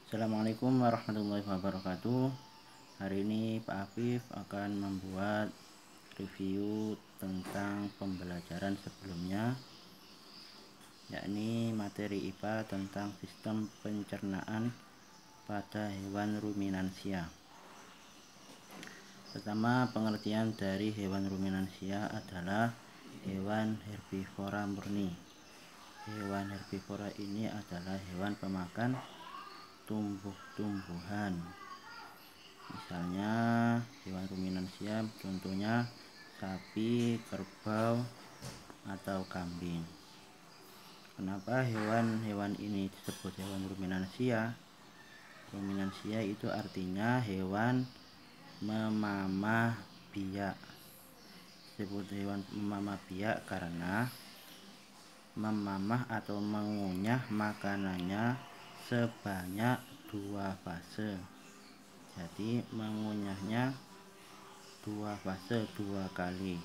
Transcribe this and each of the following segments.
Assalamualaikum warahmatullahi wabarakatuh. Hari ini Pak Afif akan membuat review tentang pembelajaran sebelumnya, yakni materi IPA tentang sistem pencernaan pada hewan ruminansia. Pertama, pengertian dari hewan ruminansia adalah hewan herbivora murni. Hewan herbivora ini adalah hewan pemakan tumbuh-tumbuhan. Misalnya hewan ruminansia contohnya sapi, kerbau, atau kambing. Kenapa hewan-hewan ini disebut hewan ruminansia? Ruminansia itu artinya hewan memamah biak. Disebut hewan memamah biak karena memamah atau mengunyah makanannya sebanyak 2 fase. Jadi mengunyahnya 2 fase, 2 kali.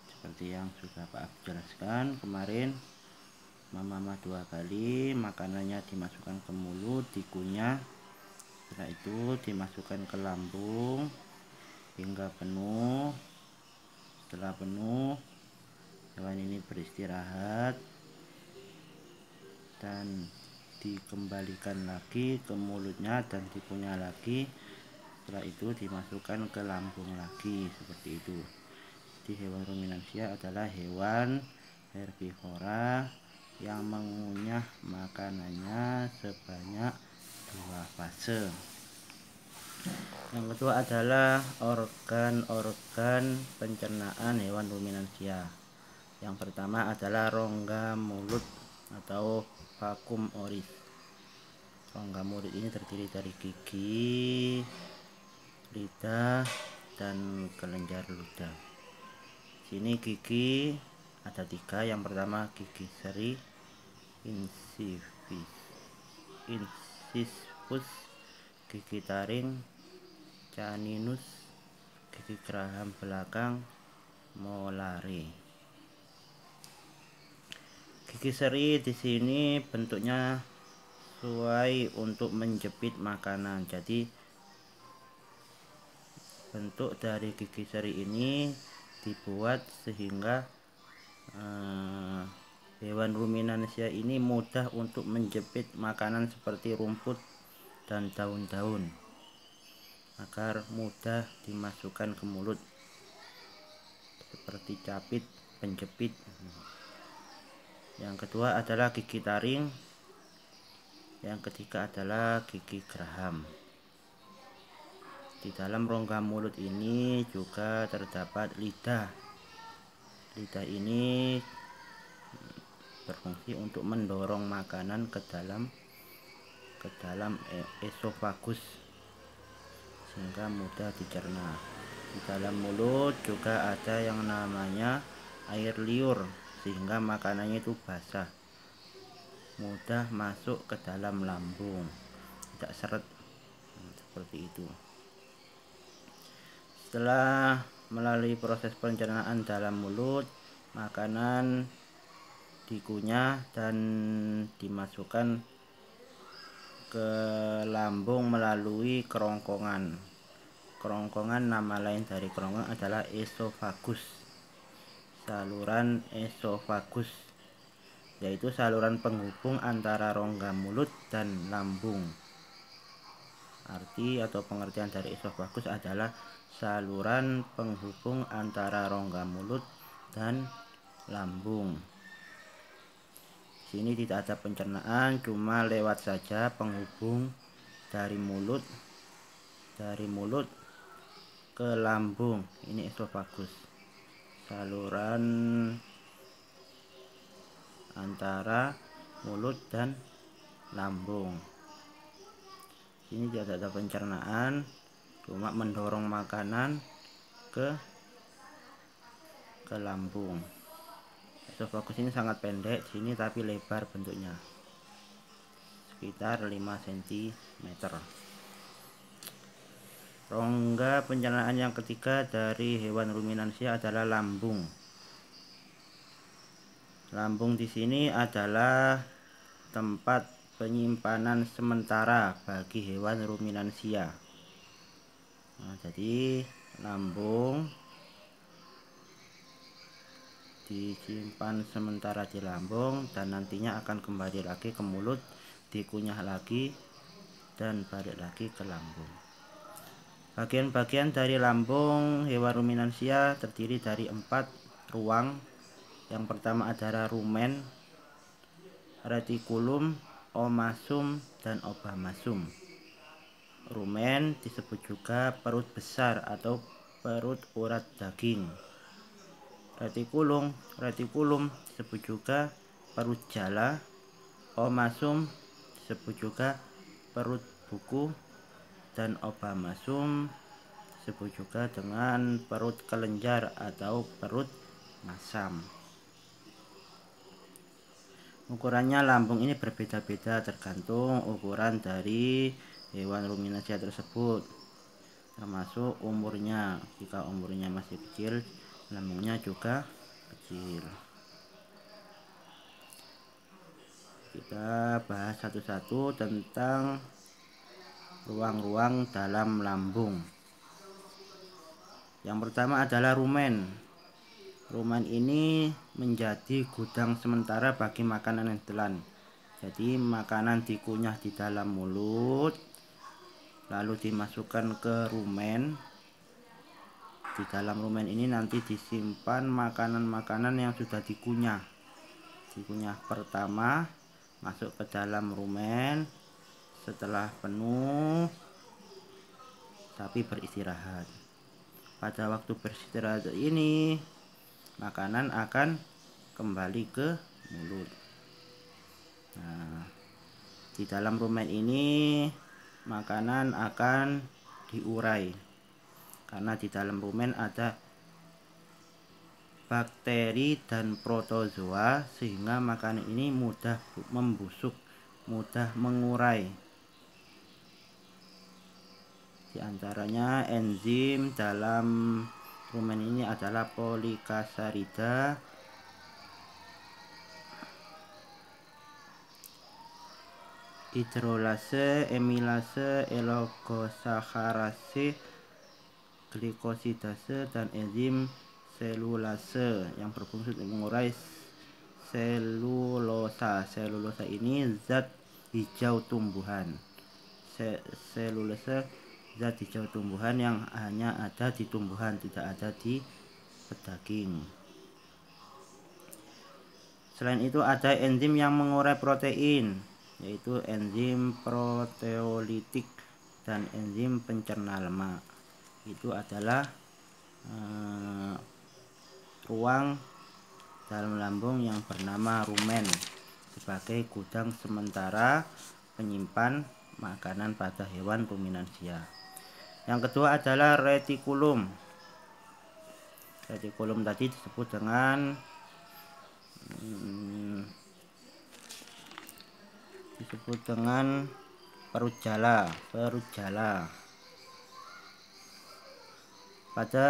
Seperti yang sudah Pak jelaskan kemarin, memamah 2 kali, makanannya dimasukkan ke mulut, dikunyah. Setelah itu dimasukkan ke lambung hingga penuh. Setelah penuh, hewan ini beristirahat dan dikembalikan lagi ke mulutnya dan dikunyah lagi. Setelah itu dimasukkan ke lambung lagi, seperti itu. Jadi hewan ruminansia adalah hewan herbivora yang mengunyah makanannya sebanyak 2 fase. Yang kedua adalah organ-organ pencernaan hewan ruminansia. Yang pertama adalah rongga mulut atau vakum oris. Rongga mulut ini terdiri dari gigi, lidah, dan kelenjar ludah. Sini gigi ada 3. Yang pertama gigi seri, incisivus, gigi taring, caninus, gigi geraham belakang, molare. Gigi seri di sini bentuknya sesuai untuk menjepit makanan. Jadi bentuk dari gigi seri ini dibuat sehingga hewan ruminansia ini mudah untuk menjepit makanan seperti rumput dan daun-daun agar mudah dimasukkan ke mulut, seperti capit, penjepit. Yang kedua adalah gigi taring. Yang ketiga adalah gigi geraham. Di dalam rongga mulut ini juga terdapat lidah. Lidah ini berfungsi untuk mendorong makanan ke dalam esofagus sehingga mudah dicerna. Di dalam mulut juga ada yang namanya air liur sehingga makanannya itu basah, mudah masuk ke dalam lambung, tidak seret, seperti itu. Setelah melalui proses pencernaan dalam mulut, makanan dikunyah dan dimasukkan ke lambung melalui kerongkongan. Kerongkongan, nama lain dari kerongkongan adalah esofagus. Saluran esofagus yaitu saluran penghubung antara rongga mulut dan lambung. Arti atau pengertian dari esofagus adalah saluran penghubung antara rongga mulut dan lambung. Sini tidak ada pencernaan, cuma lewat saja penghubung dari mulut ke lambung. Ini esofagus, saluran antara mulut dan lambung. Ini tidak ada pencernaan, cuma mendorong makanan ke lambung. Esofagus ini sangat pendek sini tapi lebar bentuknya, sekitar 5 cm. Rongga pencernaan yang ketiga dari hewan ruminansia adalah lambung. Lambung di sini adalah tempat penyimpanan sementara bagi hewan ruminansia. Nah, jadi lambung disimpan sementara di lambung dan nantinya akan kembali lagi ke mulut, dikunyah lagi dan balik lagi ke lambung. Bagian-bagian dari lambung hewan ruminansia terdiri dari 4 ruang. Yang pertama adalah rumen, retikulum, omasum, dan obamasum. Rumen disebut juga perut besar atau perut urat daging. Retikulum disebut juga perut jala. Omasum disebut juga perut buku, dan obamasum disebut juga dengan perut kelenjar atau perut masam. Ukurannya lambung ini berbeda-beda tergantung ukuran dari hewan ruminansia tersebut, termasuk umurnya. Jika umurnya masih kecil, lambungnya juga kecil. Kita bahas satu-satu tentang ruang-ruang dalam lambung. Yang pertama adalah rumen. Rumen ini menjadi gudang sementara bagi makanan yang ditelan. Jadi makanan dikunyah di dalam mulut, lalu dimasukkan ke rumen. Di dalam rumen ini nanti disimpan makanan-makanan yang sudah dikunyah. Dikunyah pertama masuk ke dalam rumen, setelah penuh sapi beristirahat. Pada waktu beristirahat ini makanan akan kembali ke mulut. Nah, di dalam rumen ini makanan akan diurai karena di dalam rumen ada bakteri dan protozoa sehingga makanan ini mudah membusuk, mudah mengurai. Di antaranya enzim dalam rumen ini adalah polikasarida, hidrolase, emilase, elogosacharase, glikosidase, dan enzim selulase yang berfungsi untuk mengurai selulosa. Selulosa ini zat hijau tumbuhan. Selulose zat hijau tumbuhan yang hanya ada di tumbuhan, tidak ada di daging. Selain itu ada enzim yang mengurai protein, yaitu enzim proteolitik dan enzim pencerna lemak. Itu adalah ruang dalam lambung yang bernama rumen sebagai gudang sementara penyimpan makanan pada hewan ruminansia. Yang kedua adalah retikulum. Retikulum tadi disebut dengan perut jala. Pada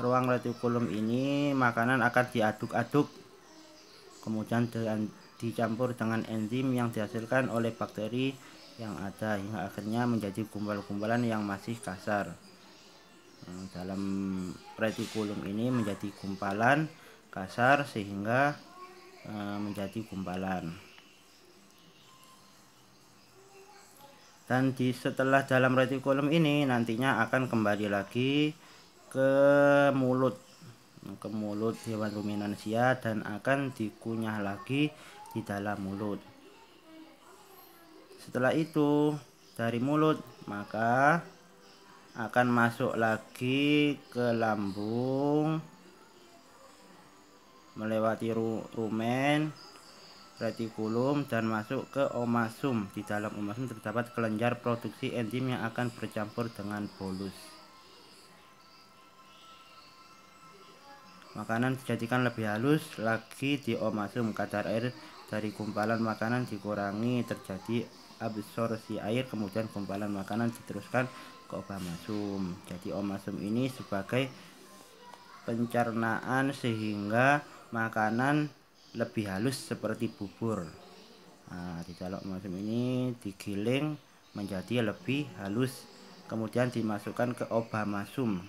ruang retikulum ini makanan akan diaduk-aduk, kemudian dicampur dengan enzim yang dihasilkan oleh bakteri yang ada hingga akhirnya menjadi gumpal-gumpalan yang masih kasar. Dalam retikulum ini menjadi gumpalan kasar sehingga menjadi gumpalan. Dan setelah dalam retikulum ini nantinya akan kembali lagi ke mulut hewan ruminansia dan akan dikunyah lagi di dalam mulut. Setelah itu dari mulut maka akan masuk lagi ke lambung melewati rumen, retikulum, dan masuk ke omasum. Di dalam omasum terdapat kelenjar produksi enzim yang akan bercampur dengan bolus. Makanan dijadikan lebih halus lagi di omasum. Kadar air dari gumpalan makanan dikurangi, terjadi absorpsi air, kemudian gumpalan makanan diteruskan ke obamasum. Jadi omasum ini sebagai pencernaan sehingga makanan lebih halus seperti bubur. Nah, di dalam obat masum ini digiling menjadi lebih halus, kemudian dimasukkan ke obat masum.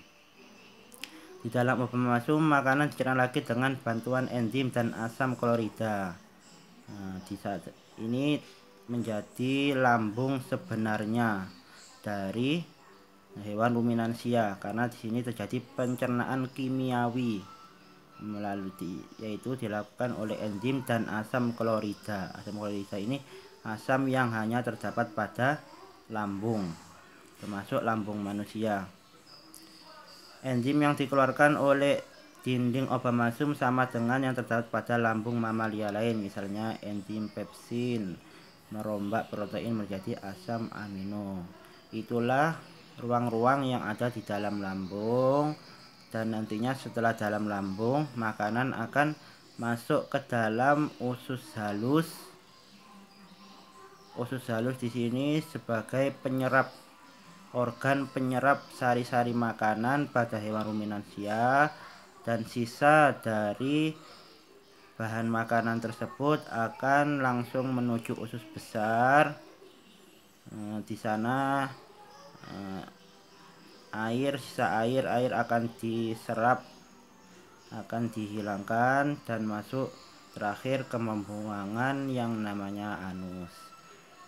Di dalam obat masum, makanan dicerna lagi dengan bantuan enzim dan asam klorida. Nah, di saat ini menjadi lambung sebenarnya dari hewan ruminansia, karena di sini terjadi pencernaan kimiawi melalui yaitu dilakukan oleh enzim dan asam klorida. Asam klorida ini asam yang hanya terdapat pada lambung, termasuk lambung manusia. Enzim yang dikeluarkan oleh dinding obat masum sama dengan yang terdapat pada lambung mamalia lain, misalnya enzim pepsin merombak protein menjadi asam amino. Itulah ruang-ruang yang ada di dalam lambung, dan nantinya setelah dalam lambung makanan akan masuk ke dalam usus halus. Usus halus di sini sebagai penyerap, organ penyerap sari-sari makanan pada hewan ruminansia, dan sisa dari bahan makanan tersebut akan langsung menuju usus besar. Di sana sisa air akan diserap, akan dihilangkan dan masuk terakhir ke pembuangan yang namanya anus.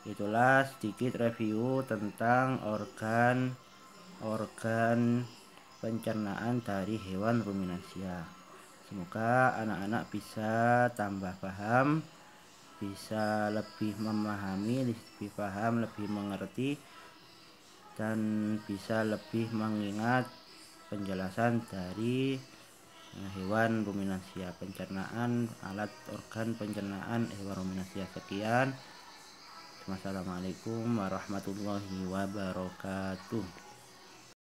Itulah sedikit review tentang organ pencernaan dari hewan ruminansia. Semoga anak-anak bisa tambah paham, bisa lebih memahami, lebih paham, lebih mengerti, dan bisa lebih mengingat penjelasan dari hewan ruminansia, pencernaan, alat organ pencernaan hewan ruminansia. Sekian. Wassalamualaikum warahmatullahi wabarakatuh.